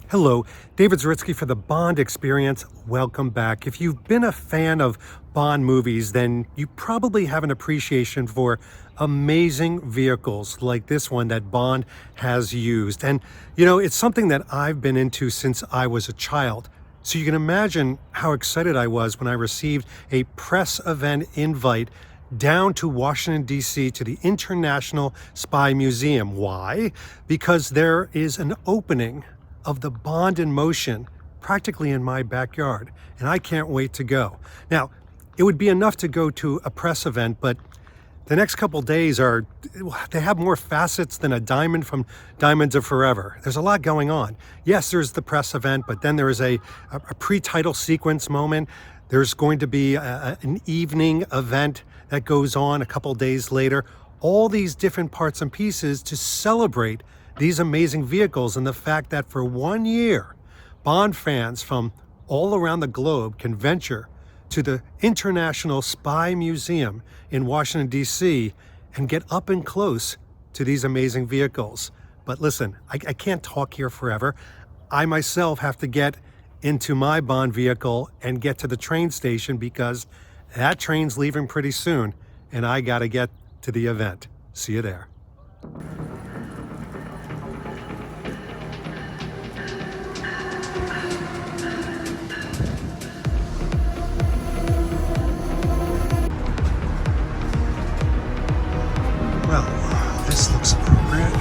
Hello, David Zaritsky for the Bond Experience. Welcome back. If you've been a fan of Bond movies, then you probably have an appreciation for amazing vehicles like this one that Bond has used. And, it's something that I've been into since I was a child. So you can imagine how excited I was when I received a press event invite down to Washington, D.C. to the International Spy Museum. Why? Because there is an opening of the Bond in motion practically in my backyard, and I can't wait to go. Now, it would be enough to go to a press event, but the next couple days they have more facets than a diamond from Diamonds Are Forever. There's a lot going on. Yes, there's the press event, but then there is a pre-title sequence moment. There's going to be an evening event that goes on a couple days later. All these different parts and pieces to celebrate these amazing vehicles and the fact that for 1 year, Bond fans from all around the globe can venture to the International Spy Museum in Washington, D.C. and get up and close to these amazing vehicles. But listen, I can't talk here forever. I myself have to get into my Bond vehicle and get to the train station because that train's leaving pretty soon and I gotta get to the event. See you there. Well, this looks appropriate.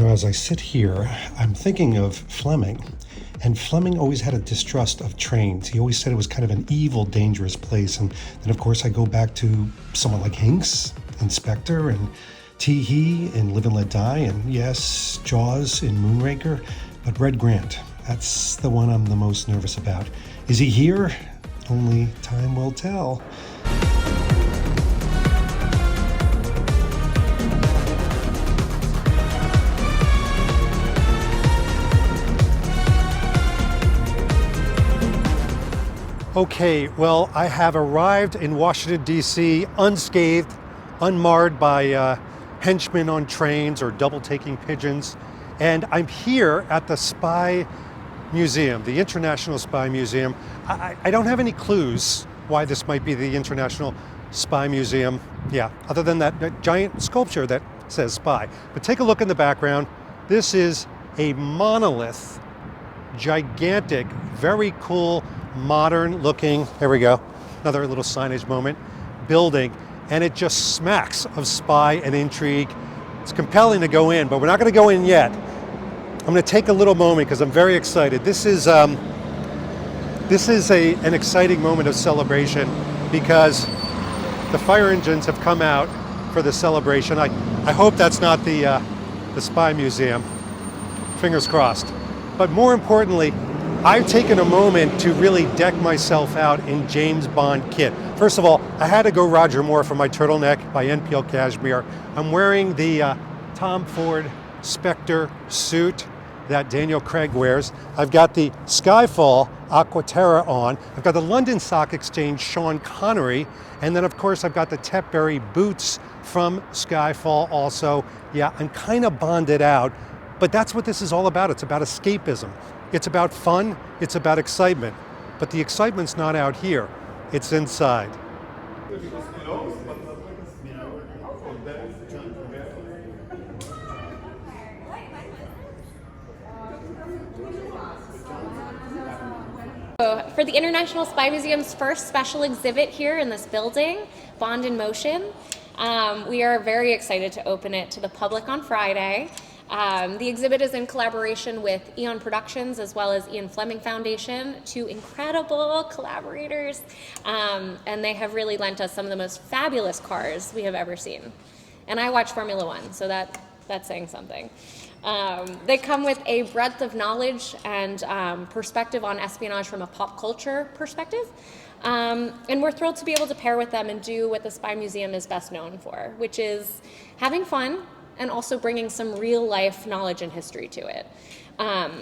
As I sit here, I'm thinking of Fleming. And Fleming always had a distrust of trains. He always said it was kind of an evil, dangerous place. And then, of course, I go back to someone like Hinks, Inspector, and Tee-Hee in Live and Let Die, and yes, Jaws in Moonraker. But Red Grant, that's the one I'm the most nervous about. Is he here? Only time will tell. Okay, well, I have arrived in Washington, D.C. unscathed, unmarred by henchmen on trains or double-taking pigeons. And I'm here at the Spy Museum, the International Spy Museum. I don't have any clues why this might be the International Spy Museum. Yeah, other than that giant sculpture that says spy. But take a look in the background. This is a monolith, gigantic, very cool, modern looking, here we go, another little signage moment, building, and it just smacks of spy and intrigue. It's compelling to go in, but we're not going to go in yet. I'm going to take a little moment because I'm very excited. This is an exciting moment of celebration because the fire engines have come out for the celebration. I hope that's not the Spy Museum. Fingers crossed. But more importantly, I've taken a moment to really deck myself out in James Bond kit. First of all, I had to go Roger Moore for my turtleneck by NPL Cashmere. I'm wearing the Tom Ford Spectre suit that Daniel Craig wears. I've got the Skyfall Aquaterra on. I've got the London Stock Exchange Sean Connery. And then, of course, I've got the Tetbury boots from Skyfall also. Yeah, I'm kind of bonded out. But that's what this is all about. It's about escapism. It's about fun. It's about excitement. But the excitement's not out here. It's inside. So for the International Spy Museum's first special exhibit here in this building, Bond in Motion, we are very excited to open it to the public on Friday. The exhibit is in collaboration with Eon Productions as well as Eon Fleming Foundation, two incredible collaborators, and they have really lent us some of the most fabulous cars we have ever seen. And I watch Formula One, so that's saying something. They come with a breadth of knowledge and perspective on espionage from a pop culture perspective. And we're thrilled to be able to pair with them and do what the Spy Museum is best known for, which is having fun and also bringing some real life knowledge and history to it.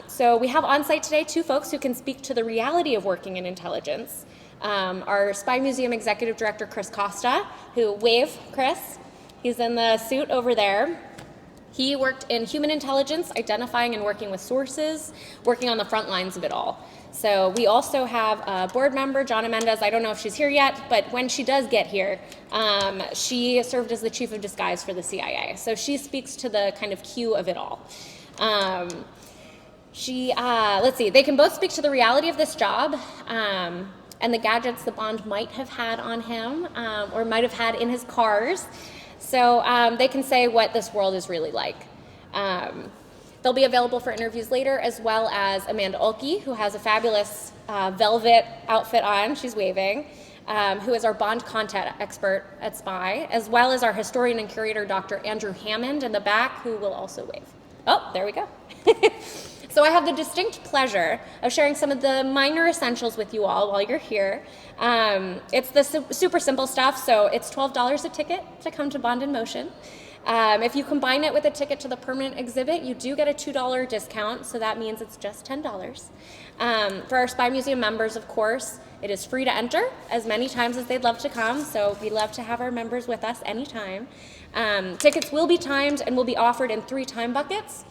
So we have on site today 2 folks who can speak to the reality of working in intelligence. Our Spy Museum Executive Director, Chris Costa, who, wave, Chris, he's in the suit over there. He worked in human intelligence, identifying and working with sources, working on the front lines of it all. So we also have a board member, John Mendez. I don't know if she's here yet, but when she does get here, she served as the chief of disguise for the CIA. So she speaks to the kind of cue of it all. Let's see, they can both speak to the reality of this job and the gadgets the Bond might have had on him or might have had in his cars. So they can say what this world is really like. They'll be available for interviews later, as well as Amanda Ouli, who has a fabulous velvet outfit on, she's waving, who is our Bond content expert at Spy, as well as our historian and curator, Dr. Andrew Hammond in the back, who will also wave. Oh, there we go. So I have the distinct pleasure of sharing some of the minor essentials with you all while you're here. It's the super simple stuff, so it's $12 a ticket to come to Bond in Motion. If you combine it with a ticket to the permanent exhibit, you do get a $2 discount, so that means it's just $10. For our Spy Museum members, of course, it is free to enter as many times as they'd love to come, so we love to have our members with us anytime. Tickets will be timed and will be offered in 3 time buckets: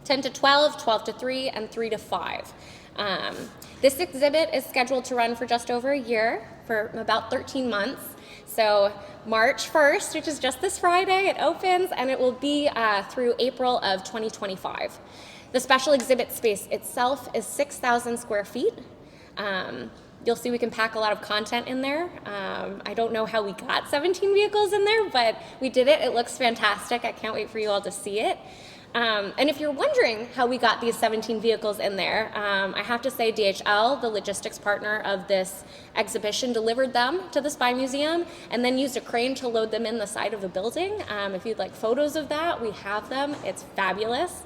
10 to 12, 12 to 3, and 3 to 5. This exhibit is scheduled to run for just over a year, for about 13 months. So March 1st, which is just this Friday, it opens, and it will be through April of 2025. The special exhibit space itself is 6,000 square feet. You'll see we can pack a lot of content in there. I don't know how we got 17 vehicles in there, but we did it. It looks fantastic. I can't wait for you all to see it. And if you're wondering how we got these 17 vehicles in there, I have to say DHL, the logistics partner of this exhibition, delivered them to the Spy Museum and then used a crane to load them in the side of the building. If you'd like photos of that, we have them. It's fabulous.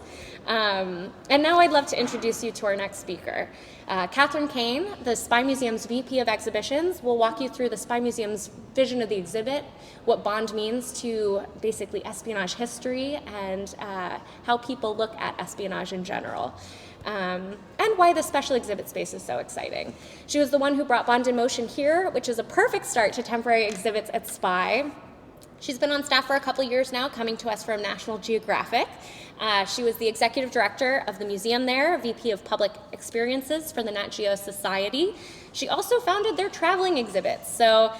And now I'd love to introduce you to our next speaker. Catherine Kane, the Spy Museum's VP of Exhibitions, will walk you through the Spy Museum's vision of the exhibit, what Bond means to basically espionage history, and how people look at espionage in general, and why the special exhibit space is so exciting. She was the one who brought Bond in Motion here, which is a perfect start to temporary exhibits at Spy. She's been on staff for a couple years now, coming to us from National Geographic. She was the executive director of the museum there, VP of Public Experiences for the Nat Geo Society. She also founded their traveling exhibits, so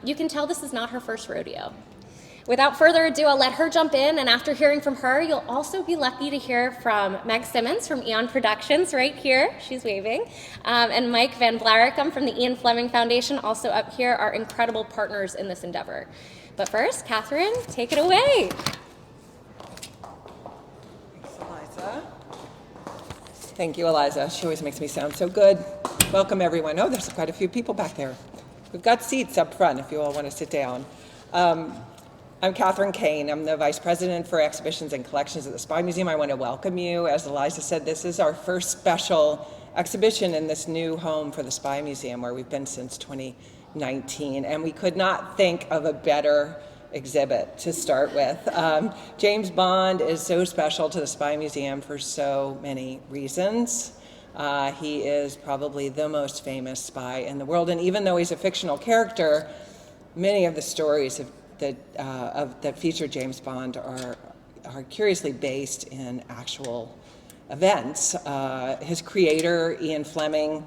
you can tell this is not her first rodeo. Without further ado, I'll let her jump in, and after hearing from her, you'll also be lucky to hear from Meg Simmons from Eon Productions right here, she's waving, and Mike Van Blar from the Eon and Fleming Foundation, also up here, are incredible partners in this endeavor. But first, Catherine, take it away. Thank you, Eliza. She always makes me sound so good. Welcome, everyone. Oh, there's quite a few people back there. We've got seats up front if you all want to sit down. I'm Catherine Kane. I'm the Vice President for Exhibitions and Collections at the Spy Museum. I want to welcome you. As Eliza said, this is our first special exhibition in this new home for the Spy Museum, where we've been since 2019, and we could not think of a better exhibit to start with. James Bond is so special to the Spy Museum for so many reasons. He is probably the most famous spy in the world, and even though he's a fictional character, many of the stories that feature James Bond are curiously based in actual events. His creator, Eon Fleming,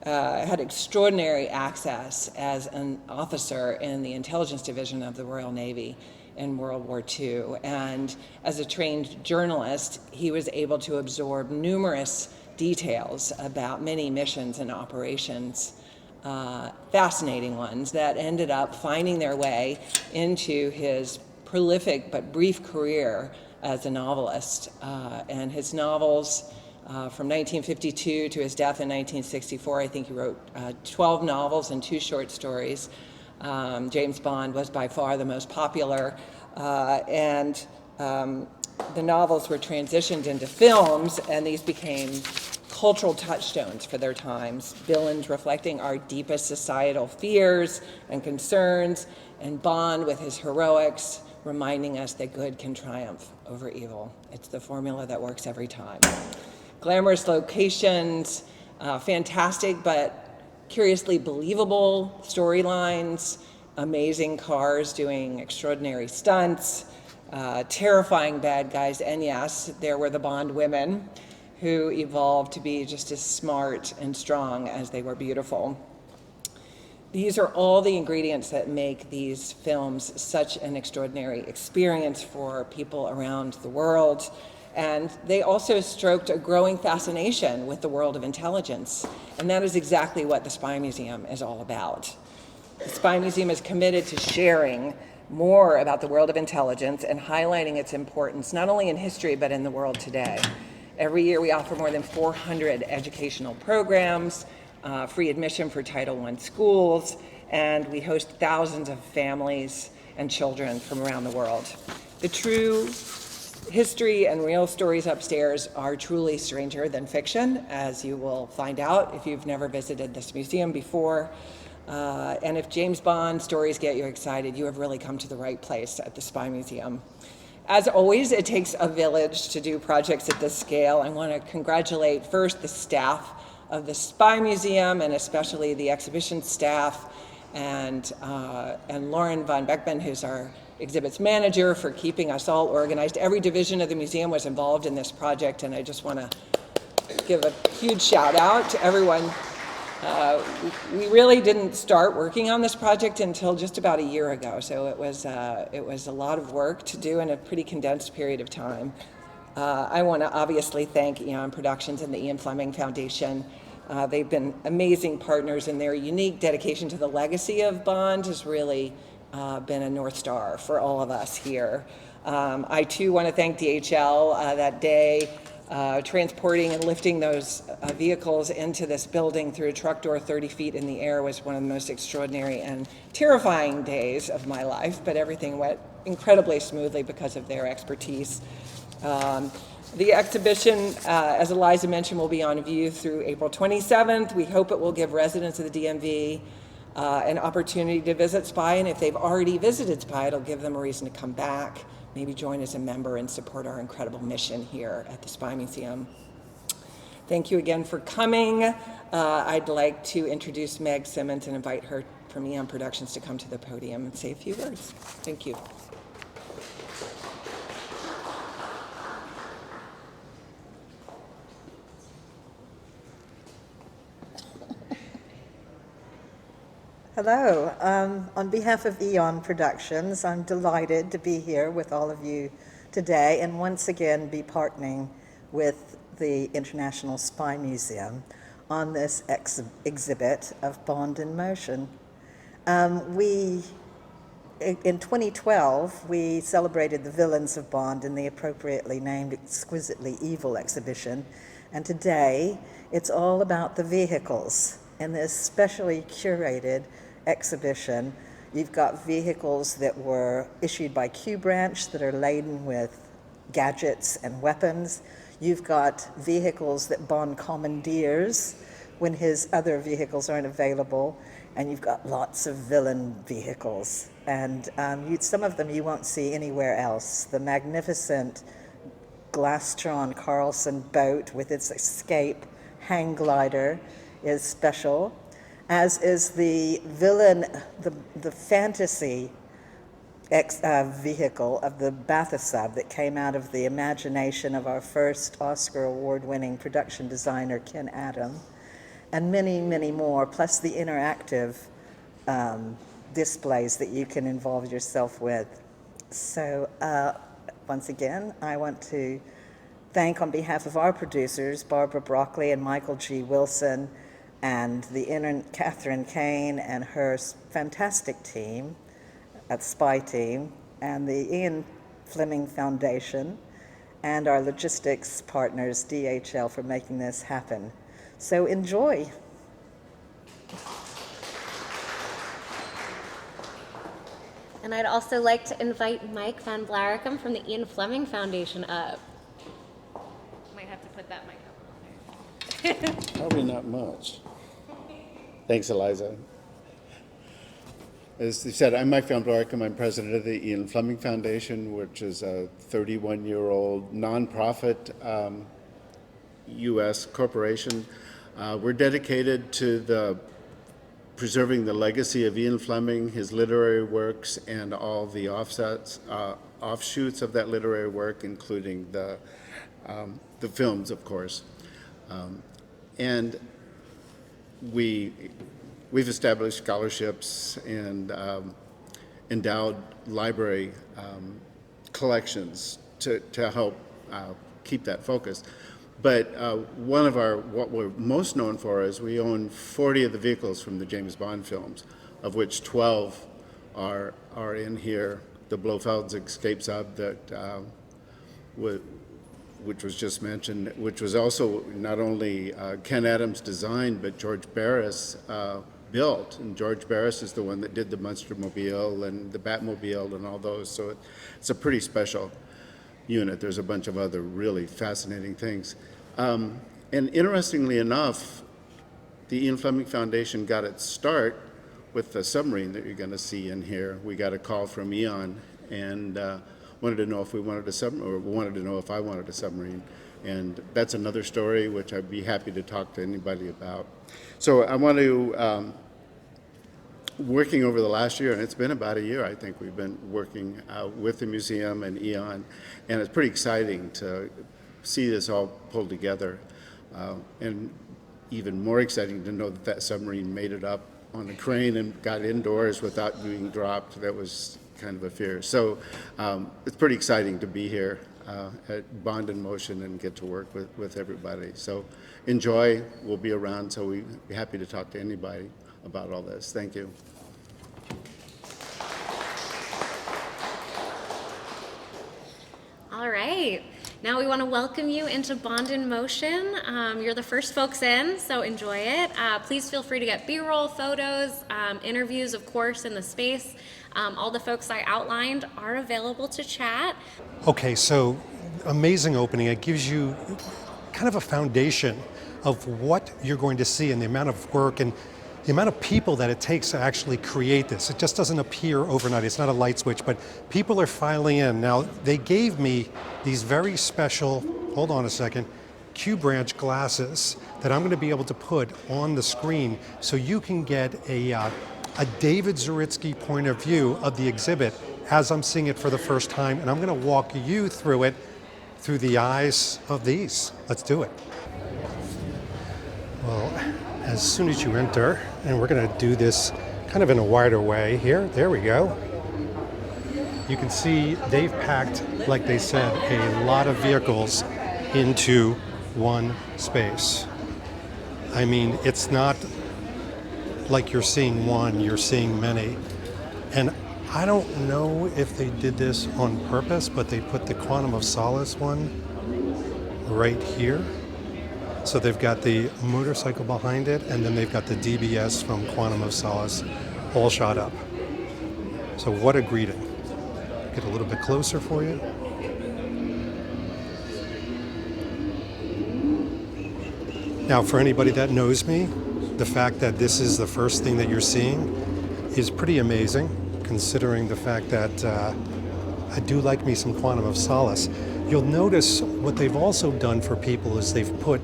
had extraordinary access as an officer in the intelligence division of the Royal Navy in World War II. And as a trained journalist, he was able to absorb numerous details about many missions and operations, fascinating ones that ended up finding their way into his prolific but brief career as a novelist. And his novels, from 1952 to his death in 1964, I think he wrote 12 novels and 2 short stories. James Bond was by far the most popular, and the novels were transitioned into films, and these became cultural touchstones for their times, villains reflecting our deepest societal fears and concerns, and Bond with his heroics, reminding us that good can triumph over evil. It's the formula that works every time. Glamorous locations, fantastic but curiously believable storylines, amazing cars doing extraordinary stunts, terrifying bad guys, and yes, there were the Bond women who evolved to be just as smart and strong as they were beautiful. These are all the ingredients that make these films such an extraordinary experience for people around the world. And they also stroked a growing fascination with the world of intelligence. And that is exactly what the Spy Museum is all about. The Spy Museum is committed to sharing more about the world of intelligence and highlighting its importance, not only in history, but in the world today. Every year we offer more than 400 educational programs, free admission for Title I schools, and we host thousands of families and children from around the world. The true history and real stories upstairs are truly stranger than fiction, as you will find out if you've never visited this museum before. And if James Bond stories get you excited, you have really come to the right place at the Spy Museum. As always, it takes a village to do projects at this scale. I want to congratulate first the staff of the Spy Museum, and especially the exhibition staff, and Lauren von Beckman, who's our exhibits manager, for keeping us all organized. Every division of the museum was involved in this project, and I just want to give a huge shout out to everyone. We really didn't start working on this project until just about a year ago, so it was a lot of work to do in a pretty condensed period of time. I want to obviously thank Eon Productions and the Eon Fleming Foundation. They've been amazing partners, and their unique dedication to the legacy of Bond has really been a North Star for all of us here. I too want to thank DHL that day. Transporting and lifting those vehicles into this building through a truck door 30 feet in the air was one of the most extraordinary and terrifying days of my life, but everything went incredibly smoothly because of their expertise. The exhibition, as Eliza mentioned, will be on view through April 27th. We hope it will give residents of the DMV an opportunity to visit SPY, and if they've already visited SPY, it'll give them a reason to come back, maybe join as a member and support our incredible mission here at the Spy Museum. Thank you again for coming. I'd like to introduce Meg Simmons and invite her from Eon Productions to come to the podium and say a few words. Thank you. Hello. On behalf of Eon Productions, I'm delighted to be here with all of you today and once again be partnering with the International Spy Museum on this exhibit of Bond in Motion. In 2012, we celebrated the villains of Bond in the appropriately named Exquisitely Evil exhibition, and today it's all about the vehicles in this specially curated exhibition. You've got vehicles that were issued by Q Branch that are laden with gadgets and weapons. You've got vehicles that Bond commandeers when his other vehicles aren't available, and you've got lots of villain vehicles. And some of them you won't see anywhere else. The magnificent Glastron Carlson boat with its escape hang glider is special, as is the villain, the fantasy vehicle of the Bathysub that came out of the imagination of our first Oscar award-winning production designer, Ken Adam, and many, many more, plus the interactive displays that you can involve yourself with. So once again, I want to thank on behalf of our producers, Barbara Broccoli and Michael G. Wilson, and the Catherine Kane and her fantastic team at Spy Team, and the Eon Fleming Foundation, and our logistics partners, DHL, for making this happen. So enjoy. And I'd also like to invite Mike Van Blar from the Eon Fleming Foundation up. Might have to put that mic up. Probably not much. Thanks, Eliza. As you said, I'm Mike Van Blar. I'm president of the Eon and Fleming Foundation, which is a 31-year-old nonprofit U.S. corporation. We're dedicated to preserving the legacy of Eon Fleming, his literary works, and all the offshoots of that literary work, including the films, of course. And we've established scholarships and endowed library collections to help keep that focused. But what we're most known for is we own 40 of the vehicles from the James Bond films, of which 12 are in here. The Blofeld's escape sub that which was just mentioned, which was also not only Ken Adams' design, but George Barris built. And George Barris is the one that did the Munstermobile and the Batmobile and all those. So it's a pretty special unit. There's a bunch of other really fascinating things. And interestingly enough, the Eon Fleming Foundation got its start with the submarine that you're going to see in here. We got a call from Eon and wanted to know if we wanted a submarine, or wanted to know if I wanted a submarine. And that's another story which I'd be happy to talk to anybody about. So I want to, working over the last year, and it's been about a year, I think we've been working with the museum and Eon, and it's pretty exciting to see this all pulled together. And even more exciting to know that that submarine made it up on a crane and got indoors without being dropped. That was kind of a fear. So it's pretty exciting to be here at Bond in Motion and get to work with everybody. So enjoy. We'll be around, so we'd be happy to talk to anybody about all this. Thank you. All right. Now we want to welcome you into Bond in Motion. You're the first folks in, so enjoy it. Please feel free to get B-roll, photos, interviews, of course, in the space. All the folks I outlined are available to chat. Okay, so amazing opening. It gives you kind of a foundation of what you're going to see and the amount of work and the amount of people that it takes to actually create this. It just doesn't appear overnight. It's not a light switch, but people are filing in. Now, they gave me these very special, hold on a second, Q branch glasses that I'm going to be able to put on the screen so you can get a David Zaritsky point of view of the exhibit as I'm seeing it for the first time, and I'm going to walk you through it through the eyes of these. Let's do it. Well, as soon as you enter, and we're going to do this kind of in a wider way here. There we go. You can see they've packed, like they said, a lot of vehicles into one space. I mean, it's not like you're seeing one, you're seeing many. And I don't know if they did this on purpose, but they put the Quantum of Solace one right here. So they've got the motorcycle behind it, and then they've got the DBS from Quantum of Solace all shot up. So what a greeting. Get a little bit closer for you. Now, for anybody that knows me, the fact that this is the first thing that you're seeing is pretty amazing, considering the fact that I do like me some Quantum of Solace. You'll notice what they've also done for people is they've put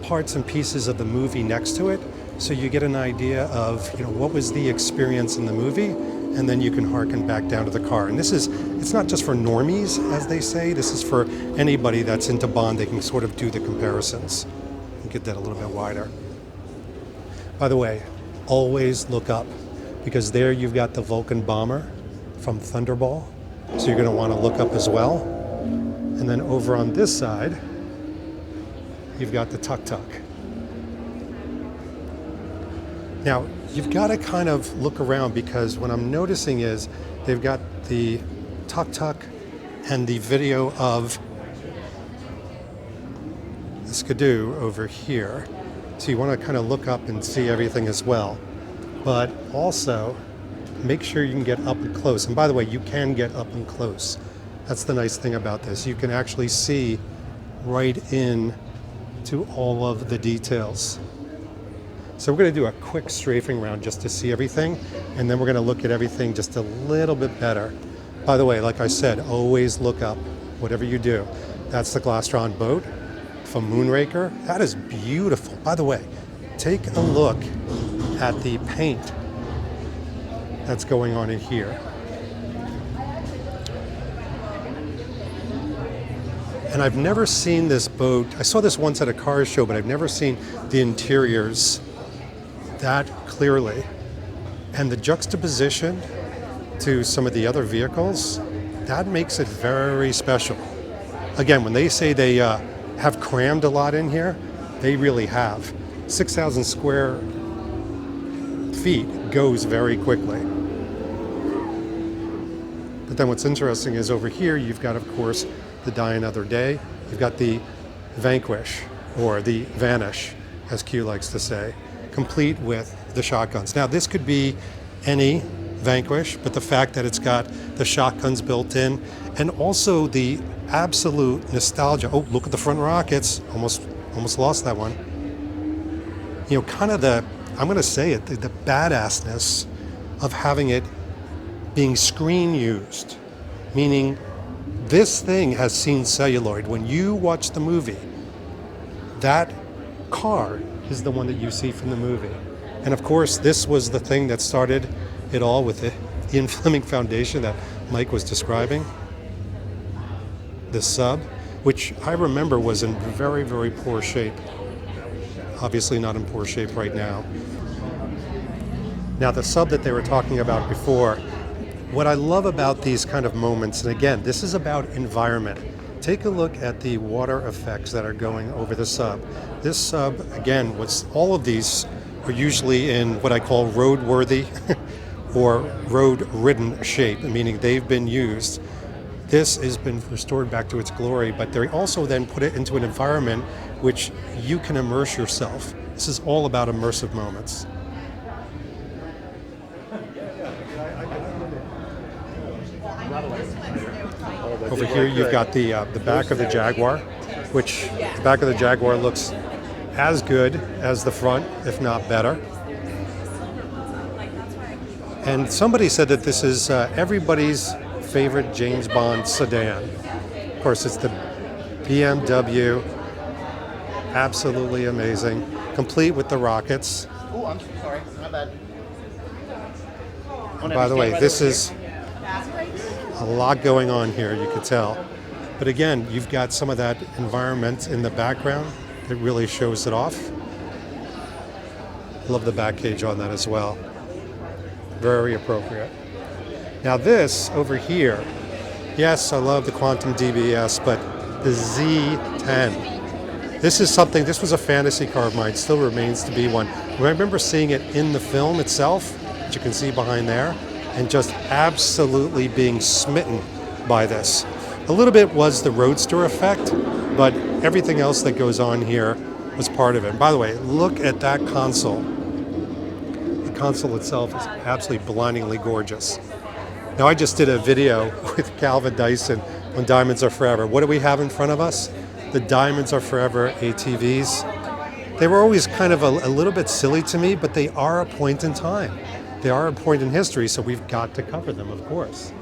parts and pieces of the movie next to it, so you get an idea of, you know, what was the experience in the movie, and then you can harken back down to the car. And it's not just for normies, as they say, this is for anybody that's into Bond. They can sort of do the comparisons and get that a little bit wider. By the way, always look up, because there you've got the Vulcan bomber from Thunderball, so you're going to want to look up as well. And then over on this side, you've got the tuk-tuk. Now, you've got to kind of look around, because what I'm noticing is they've got the tuk-tuk and the video of the Skidoo over here. So you want to kind of look up and see everything as well. But also, make sure you can get up and close. And by the way, you can get up and close. That's the nice thing about this. You can actually see right in to all of the details. So we're going to do a quick strafing round just to see everything, and then we're going to look at everything just a little bit better. By the way, like I said, always look up, whatever you do. That's the Glastron boat from Moonraker. That is beautiful. By the way, take a look at the paint that's going on in here. And I've never seen this boat. I saw this once at a car show, but I've never seen the interiors that clearly. And the juxtaposition to some of the other vehicles, that makes it very special. Again, when they say they have crammed a lot in here, they really have. 6,000 square feet goes very quickly. But then what's interesting is over here, you've got, of course, the Die Another Day. You've got the Vanquish, or the Vanish, as Q likes to say, complete with the shotguns. Now, this could be any Vanquish, but the fact that it's got the shotguns built in, and also the absolute nostalgia. Oh, look at the front rockets. Almost lost that one. You know, kind of the, I'm going to say it, the badassness of having it being screen used, meaning this thing has seen celluloid. When you watch the movie, that car is the one that you see from the movie. And of course, this was the thing that started it all with the Eon and Fleming Foundation that Mike was describing. The sub, which I remember was in very, very poor shape. Obviously not in poor shape right now. Now, the sub that they were talking about before, what I love about these kind of moments, and again, this is about environment. Take a look at the water effects that are going over the sub. This sub, again, all of these are usually in what I call roadworthy or road-ridden shape, meaning they've been used. This has been restored back to its glory, but they also then put it into an environment which you can immerse yourself. This is all about immersive moments. Over here you've got the back of the Jaguar, which the back of the Jaguar looks as good as the front, if not better. And somebody said that this is everybody's favorite James Bond sedan. Of course, it's the BMW. Absolutely amazing. Complete with the rockets. Oh, I'm sorry. My bad. By the way, this is a lot going on here, you could tell. But again, you've got some of that environment in the background that really shows it off. Love the back cage on that as well. Very appropriate. Now this over here, yes, I love the Quantum DBS, but the Z10. This is something, this was a fantasy car of mine, still remains to be one. I remember seeing it in the film itself, which you can see behind there, and just absolutely being smitten by this. A little bit was the Roadster effect, but everything else that goes on here was part of it. And by the way, look at that console. The console itself is absolutely blindingly gorgeous. Now, I just did a video with Calvin Dyson on Diamonds Are Forever. What do we have in front of us? The Diamonds Are Forever ATVs. They were always kind of a little bit silly to me, but they are a point in time. They are a point in history, so we've got to cover them, of course.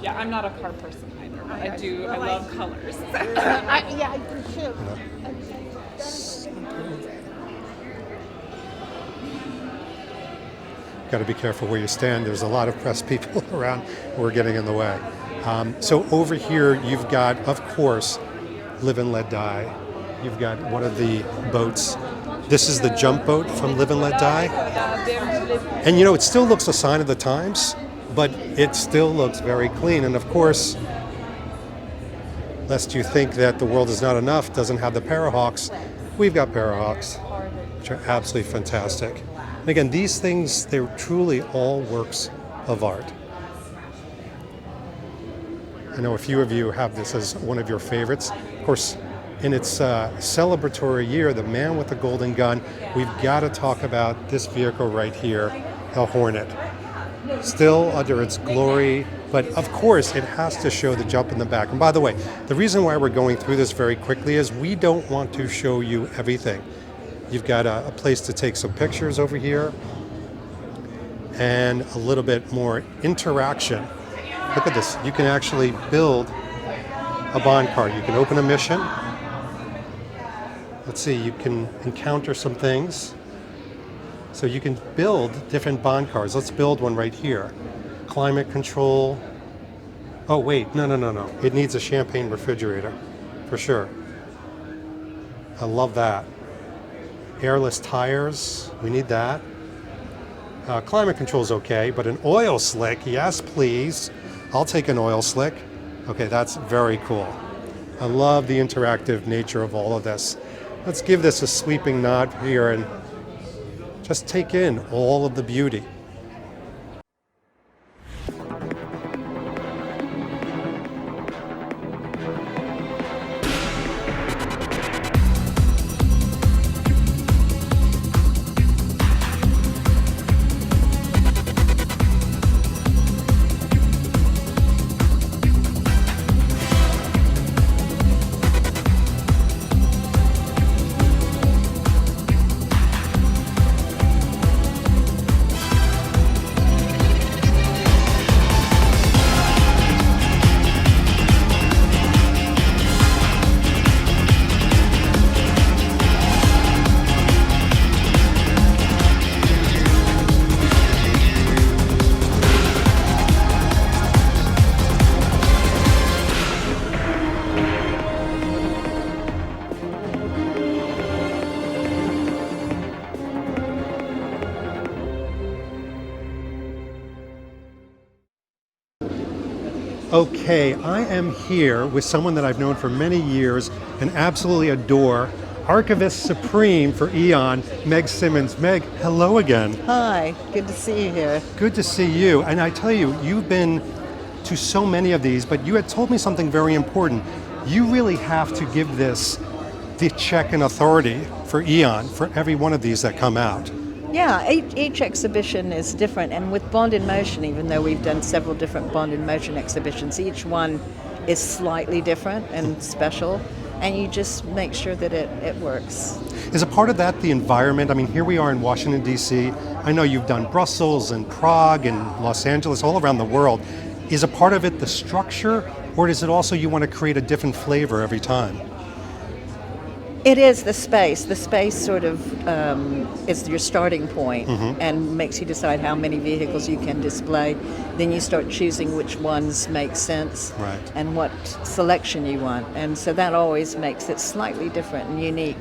Yeah, I'm not a car person either. I love colors. I do too. Got to be careful where you stand. There's a lot of press people around who are getting in the way. So over here, you've got, of course, Live and Let Die. You've got one of the boats. This is the jump boat from Live and Let Die. And you know, it still looks a sign of the times, but it still looks very clean. And of course, lest you think that the world is not enough, doesn't have the Parahawks, we've got Parahawks, which are absolutely fantastic. And again, these things, they're truly all works of art. I know a few of you have this as one of your favorites. Of course, in its celebratory year, the Man with the Golden Gun, we've got to talk about this vehicle right here, the Hornet. still under its glory, but of course it has to show the jump in the back. And by the way, the reason why we're going through this very quickly is we don't want to show you everything. You've got a place to take some pictures over here and a little bit more interaction. Look at this. You can actually build a bond card. You can open a mission. Let's see, you can encounter some things. So you can build different bond cards. Let's build one right here. Climate control. Oh wait, no. It needs a champagne refrigerator, for sure. I love that. Airless tires, we need that. Climate control's okay, but an oil slick, yes please. I'll take an oil slick. Okay, that's very cool. I love the interactive nature of all of this. Let's give this a sweeping nod here and just take in all of the beauty. Okay, I am here with someone that I've known for many years and absolutely adore, Archivist Supreme for Eon, Meg Simmons. Meg, hello again. Hi, good to see you here. Good to see you. And I tell you, you've been to so many of these, but you had told me something very important. You really have to give this the check and authority for Eon for every one of these that come out. Yeah, each exhibition is different, and with Bond in Motion, even though we've done several different Bond in Motion exhibitions, each one is slightly different and special, and you just make sure that it works. Is a part of that the environment? I mean, here we are in Washington, D.C. I know you've done Brussels and Prague and Los Angeles, all around the world. Is a part of it the structure, or is it also you want to create a different flavor every time? It is the space. The space sort of is your starting point and makes you decide how many vehicles you can display. Then you start choosing which ones make sense and what selection you want. And so that always makes it slightly different and unique.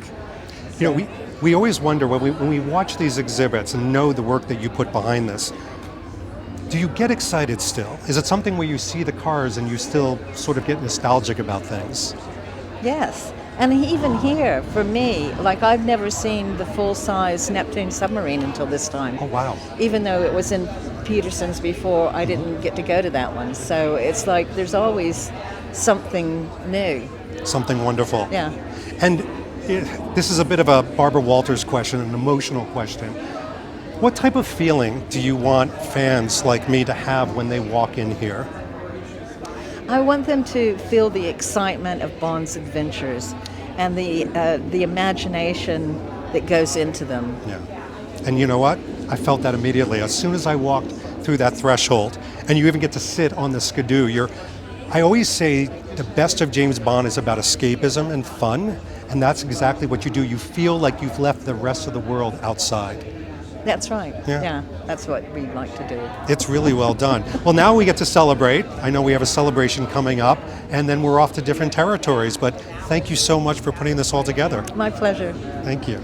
You know, we always wonder when we watch these exhibits and know the work that you put behind this, do you get excited still? Is it something where you see the cars and you still sort of get nostalgic about things? Yes. And even here, for me, like I've never seen the full-size Neptune submarine until this time. Oh, wow. Even though it was in Peterson's before, I didn't get to go to that one. So it's like there's always something new. Something wonderful. Yeah. And this is a bit of a Barbara Walters question, an emotional question. What type of feeling do you want fans like me to have when they walk in here? I want them to feel the excitement of Bond's adventures and the imagination that goes into them. Yeah. And you know what? I felt that immediately. As soon as I walked through that threshold, and you even get to sit on the skidoo, I always say the best of James Bond is about escapism and fun, and that's exactly what you do. You feel like you've left the rest of the world outside. That's right. Yeah. That's what we like to do. It's really well done. Well, now we get to celebrate. I know we have a celebration coming up, and then we're off to different territories, but thank you so much for putting this all together. My pleasure. Thank you.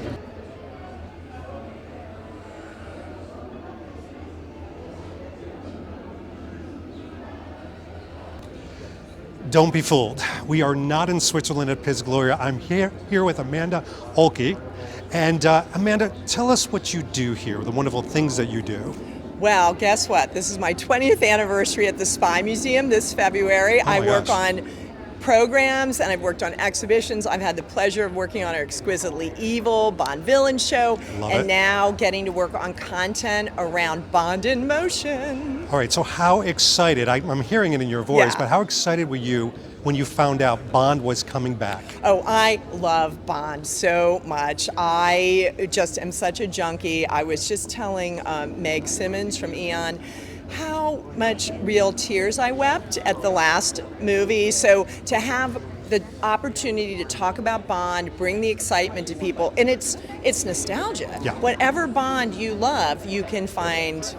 Don't be fooled. We are not in Switzerland at Piz Gloria. I'm here with Amanda Ouli. And Amanda, tell us what you do here, the wonderful things that you do. Well, guess what? This is my 20th anniversary at the Spy Museum this February. I work gosh. on programs and I've worked on exhibitions. I've had the pleasure of working on our Exquisitely Evil Bond Villain show, Love and it. now getting to work on content around Bond in Motion. All right, so how excited, I'm hearing it in your voice, Yeah. but how excited were you when you found out Bond was coming back? Oh, I love Bond so much. I just am such a junkie. I was just telling Meg Simmons from Eon how much real tears I wept at the last movie. So to have the opportunity to talk about Bond, bring the excitement to people, and it's nostalgia. Yeah. Whatever Bond you love, you can find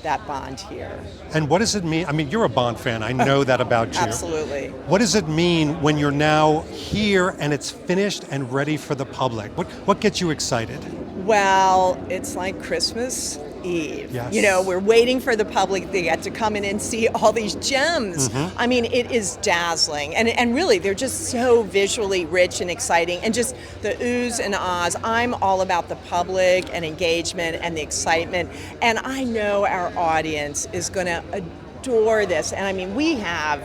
that Bond here. And what does it mean? I mean, you're a Bond fan. I know that about you. Absolutely. What does it mean when you're now here and it's finished and ready for the public? What gets you excited? Well, it's like Christmas Eve. Yes. You know, we're waiting for the public. They get to come in and see all these gems. I mean, it is dazzling. And really, they're just so visually rich and exciting. And just the oohs and ahs. I'm all about the public and engagement and the excitement. And I know our audience is going to adore this. And I mean, we have...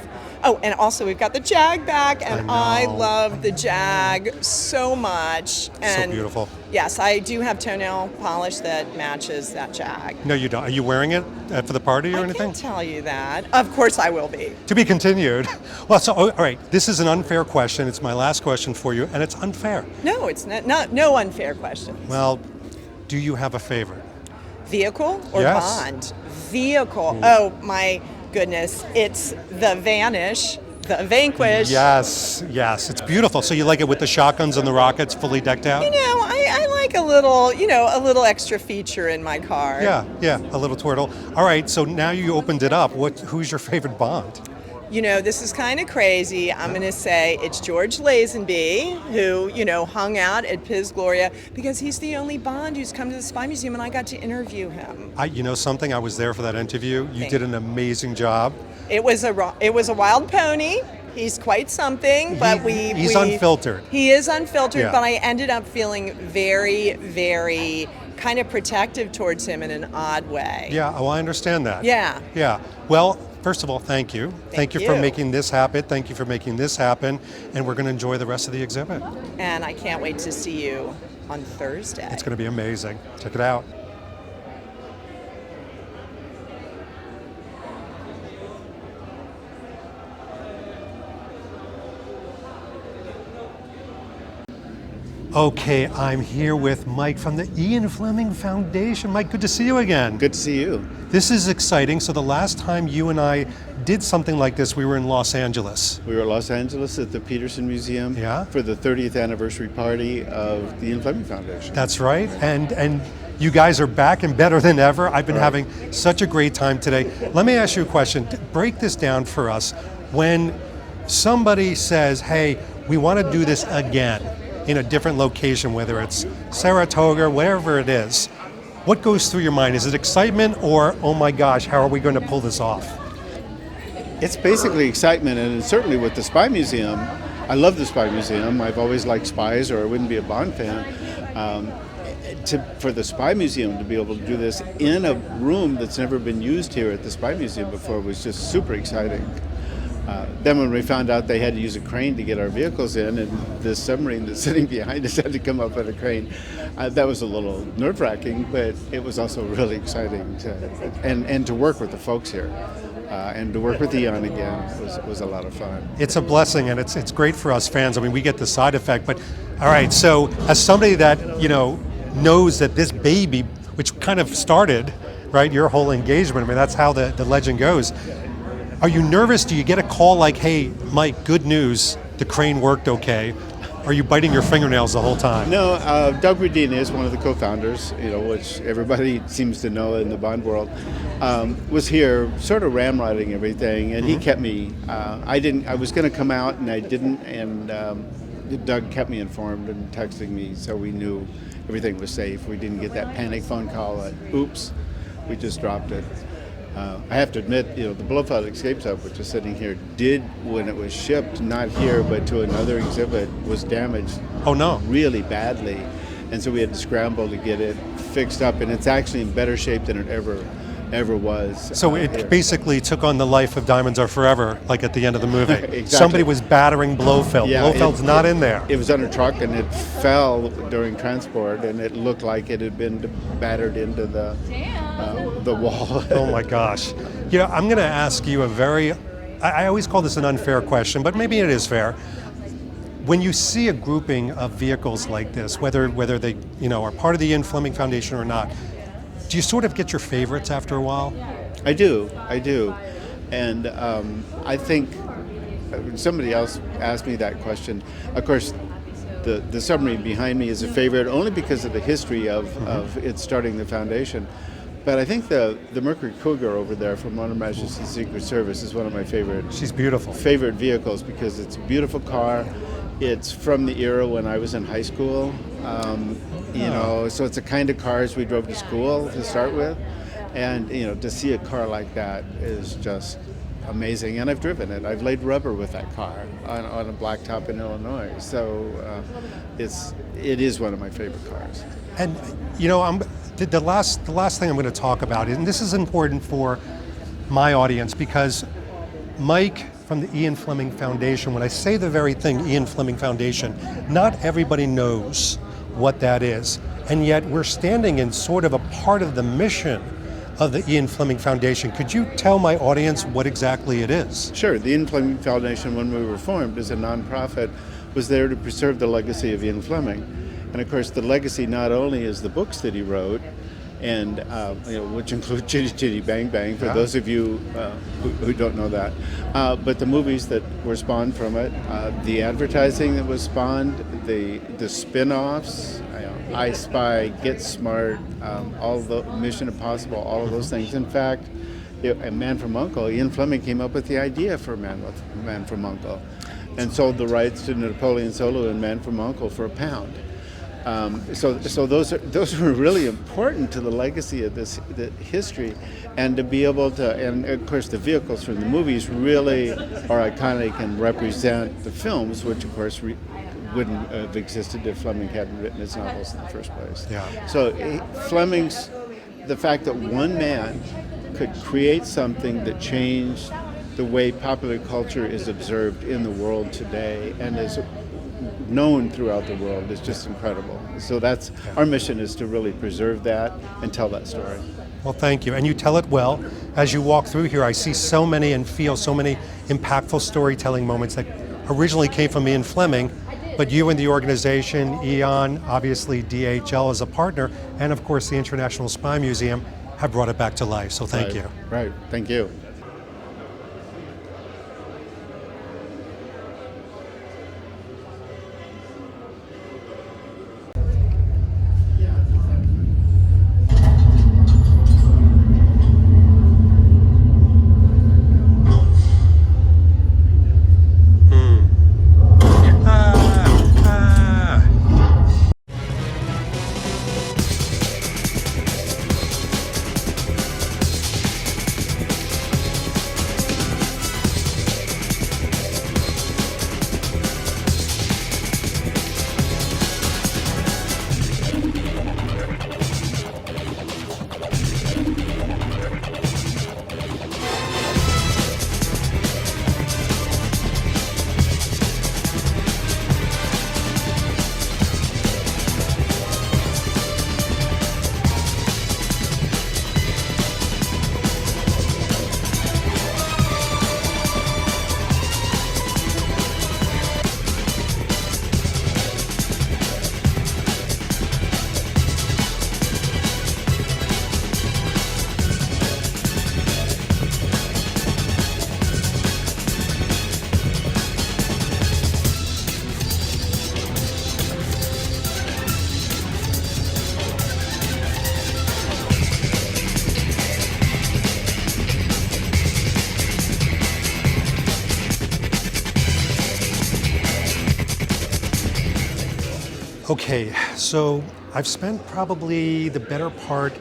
Oh, and also we've got the Jag back, and I know. love the Jag so much. And beautiful. Yes, I do have toenail polish that matches that Jag. No, you don't. Are you wearing it for the party or I anything? can't tell you that. Of course I will be. To be continued. Well, so, all right, this is an unfair question. It's my last question for you, and it's unfair. No, it's not no unfair questions. Well, do you have a favorite? Vehicle or Yes. Bond? Vehicle. Oh my goodness. It's the Vanish, the Vanquish. Yes, it's beautiful. So you like it with the shotguns and the rockets fully decked out? You know, I like a little extra feature in my car. Yeah, a little twirtle. All right, so now you opened it up. Who's your favorite Bond? You know, this is kind of crazy. I'm going to say it's George Lazenby, who, hung out at Piz Gloria, because he's the only Bond who's come to the Spy Museum, and I got to interview him. You know something? I was there for that interview. You did an amazing job. It was a wild pony. He's quite something, but he's unfiltered. He is unfiltered, Yeah. but I ended up feeling very, very kind of protective towards him in an odd way. Yeah, well, I understand that. Yeah. Well, first of all, thank you. Thank you for you. making this happen. Thank you for making this happen. And we're going to enjoy the rest of the exhibit. And I can't wait to see you on Thursday. It's going to be amazing. Check it out. Okay, I'm here with Mike from the Eon and Fleming Foundation. Mike, good to see you again. Good to see you. This is exciting. So the last time you and I did something like this, we were in Los Angeles. We were in Los Angeles at the Peterson Museum Yeah. for the 30th anniversary party of the Eon and Fleming Foundation. That's right. And you guys are back and better than ever. I've been having such a great time today. Let me ask you a question. Break this down for us. When somebody says, hey, we want to do this again in a different location, whether it's Saratoga, wherever it is, what goes through your mind? Is it excitement or, oh my gosh, how are we going to pull this off? It's basically excitement, and certainly with the Spy Museum. I love the Spy Museum. I've always liked spies, or I wouldn't be a Bond fan. For the Spy Museum to be able to do this in a room that's never been used here at the Spy Museum before was just super exciting. Then when we found out they had to use a crane to get our vehicles in, and this submarine that's sitting behind us had to come up with a crane, that was a little nerve-wracking, but it was also really exciting and to work with the folks here. And to work with Eon again was a lot of fun. It's a blessing, and it's great for us fans. I mean, we get the side effect, but all right, so as somebody that, knows that this baby, which kind of started, right, your whole engagement, I mean, that's how the legend goes. Are you nervous? Do you get a call like, hey, Mike, good news, the crane worked okay? Are you biting your fingernails the whole time? No, Doug Redina is one of the co-founders, which everybody seems to know in the Bond world, was here sort of ramrodding everything, and he kept me, I was going to come out and I didn't, and Doug kept me informed and texting me so we knew everything was safe. We didn't get that panic phone call that, oops, we just dropped it. I have to admit, the Blofeld escape sub, which is sitting here, did, when it was shipped, not here, but to another exhibit, was damaged really badly. And so we had to scramble to get it fixed up, and it's actually in better shape than it ever ever was. So it here. basically took on the life of Diamonds Are Forever, like at the end of the movie. Exactly. Somebody was battering Blofeld. Yeah, Blofeld's not in there. It was on a truck and it fell during transport, and it looked like it had been battered into the wall. Oh my gosh. You know, I'm going to ask you a very, I always call this an unfair question, but maybe it is fair. When you see a grouping of vehicles like this, whether they, are part of the Ian Fleming Foundation or not, do you sort of get your favorites after a while? I do. And I think somebody else asked me that question. Of course, the submarine behind me is a favorite only because of the history of it starting the foundation. But I think the Mercury Cougar over there from Her Majesty's Secret Service is one of my favorite. She's beautiful. Favorite vehicles because it's a beautiful car. It's from the era when I was in high school. So it's the kind of cars we drove to school to start with. And, to see a car like that is just amazing. And I've driven it. I've laid rubber with that car on a blacktop in Illinois. So it is one of my favorite cars. And, the last thing I'm going to talk about, and this is important for my audience because Mike from the Ian Fleming Foundation, when I say the very thing, Ian Fleming Foundation, not everybody knows what that is. And yet we're standing in sort of a part of the mission of the Ian Fleming Foundation. Could you tell my audience what exactly it is? Sure. The Ian Fleming Foundation, when we were formed as a nonprofit, was there to preserve the legacy of Ian Fleming. And of course, the legacy not only is the books that he wrote, and which include Chitty Chitty Bang Bang, for those of you who don't know that, but the movies that were spawned from it, the advertising that was spawned, the spin-offs, I Spy, Get Smart, all the Mission Impossible, all of those things. In fact, A Man from U.N.C.L.E., Ian Fleming came up with the idea for Man from U.N.C.L.E. and sold the rights to Napoleon Solo and Man from U.N.C.L.E. for £1. So those were really important to the legacy of the history, and to be able to, and of course the vehicles from the movies really are iconic and represent the films, which of course wouldn't have existed if Fleming hadn't written his novels in the first place. Yeah. So the fact that one man could create something that changed the way popular culture is observed in the world today and is known throughout the world is just incredible. So that's our mission, is to really preserve that and tell that story. Well, thank you. And you tell it well. As you walk through here, I see so many and feel so many impactful storytelling moments that originally came from Ian Fleming, but you and the organization, Eon, obviously DHL as a partner, and of course the International Spy Museum have brought it back to life. So thank you. Right. Thank you. Okay, so I've spent probably the better part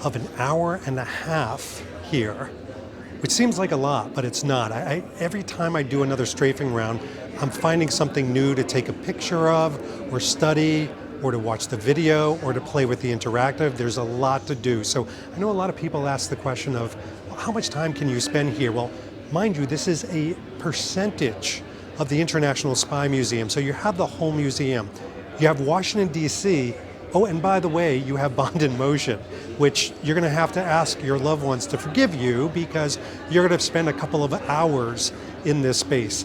of an hour and a half here, which seems like a lot, but it's not. Every time I do another strafing round, I'm finding something new to take a picture of or study or to watch the video, or to play with the interactive. There's a lot to do. So I know a lot of people ask the question of, well, how much time can you spend here? Well, mind you, this is a percentage of the International Spy Museum. So you have the whole museum. You have Washington, D.C. Oh, and by the way, you have Bond in Motion, which you're going to have to ask your loved ones to forgive you because you're going to spend a couple of hours in this space.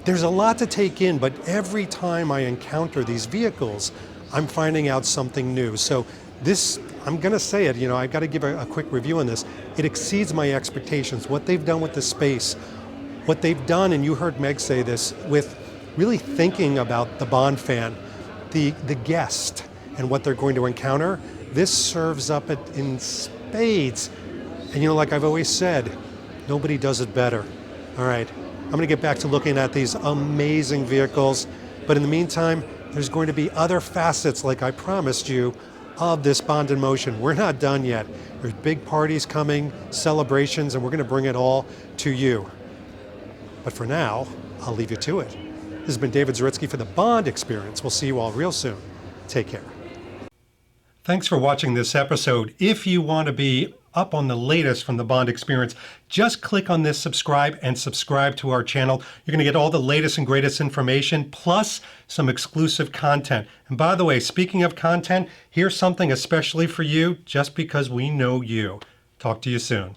There's a lot to take in, but every time I encounter these vehicles, I'm finding out something new. So this, I'm going to say it, I've got to give a quick review on this. It exceeds my expectations. What they've done with the space, what they've done, and you heard Meg say this, with really thinking about the Bond fan, the guest, and what they're going to encounter, this serves up it in spades. And like I've always said, nobody does it better. All right, I'm gonna get back to looking at these amazing vehicles, but in the meantime, there's going to be other facets, like I promised you, of this Bond in Motion. We're not done yet. There's big parties coming, celebrations, and we're gonna bring it all to you. But for now, I'll leave you to it. This has been David Zaritsky for the Bond Experience. We'll see you all real soon. Take care. Thanks for watching this episode. If you want to be up on the latest from the Bond Experience, just click on this subscribe and subscribe to our channel. You're going to get all the latest and greatest information, plus some exclusive content. And by the way, speaking of content, here's something especially for you, just because we know you. Talk to you soon.